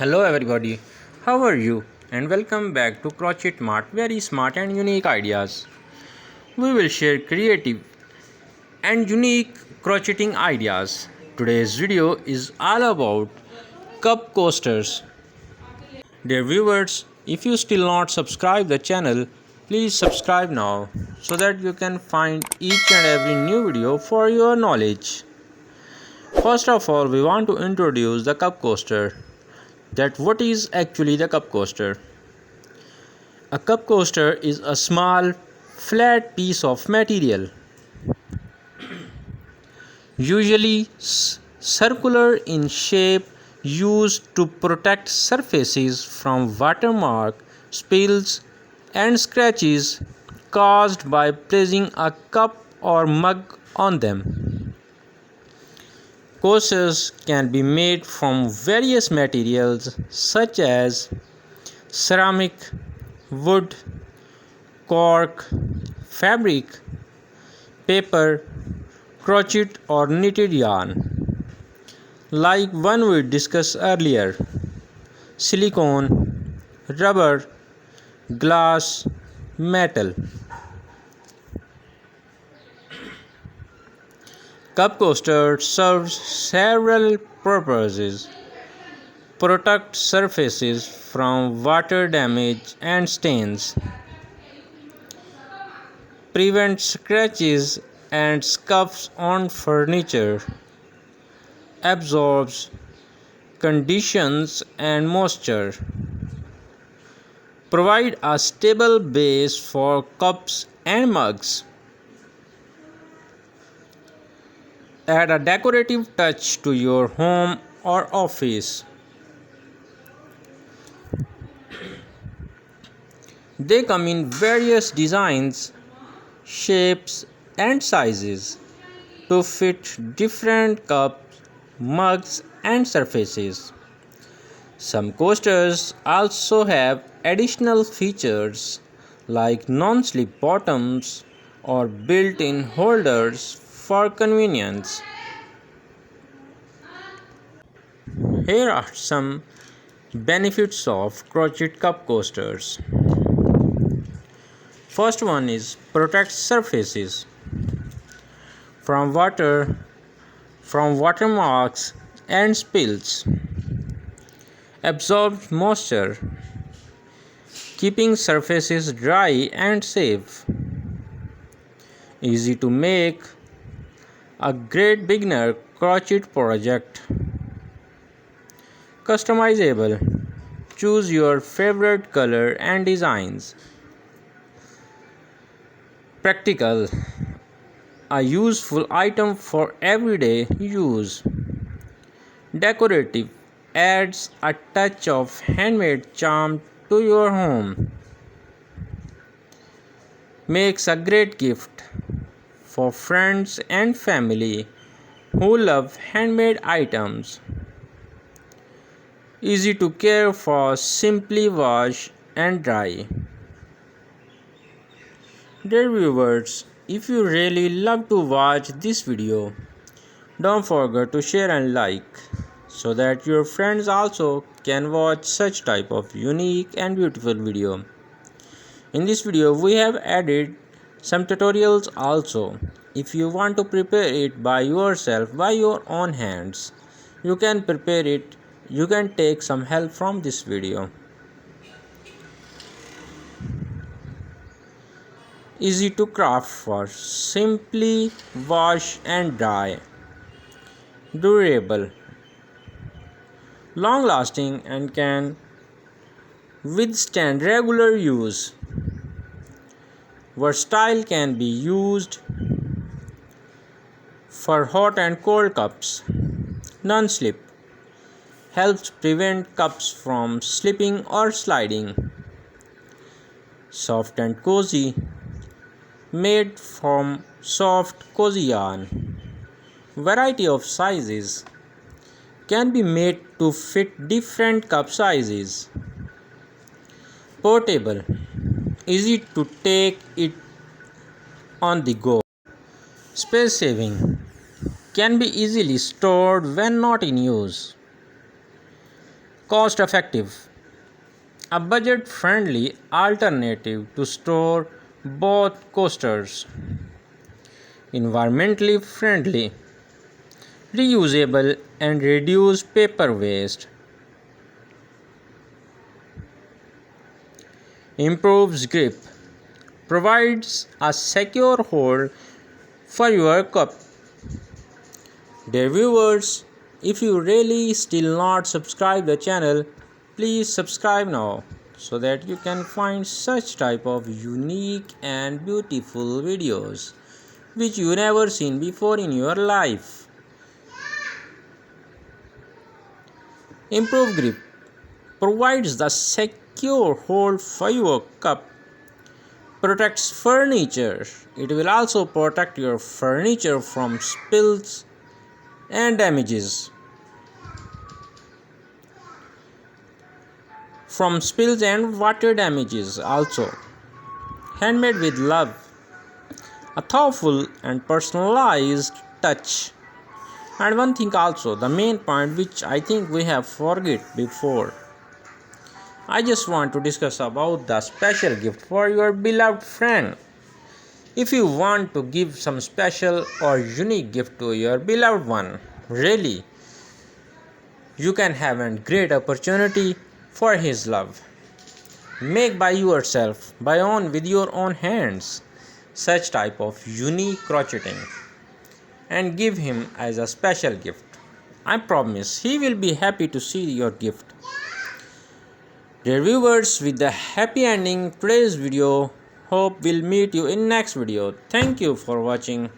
Hello everybody, how are you? And welcome back to Crochet Mart, very smart and unique ideas. We will share creative and unique crocheting ideas. Today's video is all about cup coasters. Dear viewers, if you still not subscribe the channel, please subscribe now so that you can find each and every new video for your knowledge. First of all, we want to introduce the cup coaster. That what is actually the cup coaster? A cup coaster is a small, flat piece of material, usually circular in shape, used to protect surfaces from watermark, spills, and scratches caused by placing a cup or mug on them. Coasters can be made from various materials such as ceramic, wood, cork, fabric, paper, crochet or knitted yarn, like one we discussed earlier: silicone, rubber, glass, metal. Cup coaster serves several purposes: protect surfaces from water damage and stains, prevent scratches and scuffs on furniture, absorbs conditions and moisture, provide a stable base for cups and mugs, add a decorative touch to your home or office. They come in various designs, shapes, and sizes to fit different cups, mugs, and surfaces. Some coasters also have additional features like non-slip bottoms or built-in holders for convenience. Here are some benefits of crochet cup coasters. First one is protect surfaces from watermarks and spills. Absorbs moisture, keeping surfaces dry and safe. Easy to make, a great beginner crochet project. Customizable, choose your favorite color and designs. Practical, a useful item for everyday use. Decorative, adds a touch of handmade charm to your home. Makes a great gift for friends and family who love handmade items. Easy to care for, simply wash and dry. Dear viewers, if you really love to watch this video, don't forget to share and like so that your friends also can watch such type of unique and beautiful video. In this video we have added some tutorials also. If you want to prepare it by yourself, by your own hands, you can prepare it. You can take some help from this video. Easy to craft for, simply wash and dry. Durable, long lasting and can withstand regular use. Versatile, can be used for hot and cold cups. Non-slip, helps prevent cups from slipping or sliding. Soft and cozy, made from soft cozy yarn. Variety of sizes, can be made to fit different cup sizes. Portable, easy to take it on the go. Space saving, can be easily stored when not in use. Cost effective. A budget friendly alternative to store bought coasters. Environmentally friendly. Reusable and reduce paper waste. Improves grip. Provides a secure hold for your cup. Dear viewers, if you really still not subscribe the channel, please subscribe now so that you can find such type of unique and beautiful videos which you never seen before in your life. Improve grip. Provides the secure hold for your cup. Protects furniture. It will also protect your furniture from spills and damages. From spills and water damages also. Handmade with love. A thoughtful and personalized touch. And one thing also, the main point which I think we have forget before. I just want to discuss about the special gift for your beloved friend. If you want to give some special or unique gift to your beloved one, really, you can have a great opportunity for his love. Make by yourself, by own with your own hands, such type of unique crocheting and give him as a special gift. I promise he will be happy to see your gift. Dear viewers, with the happy ending today's video, hope we'll meet you in next video. Thank you for watching.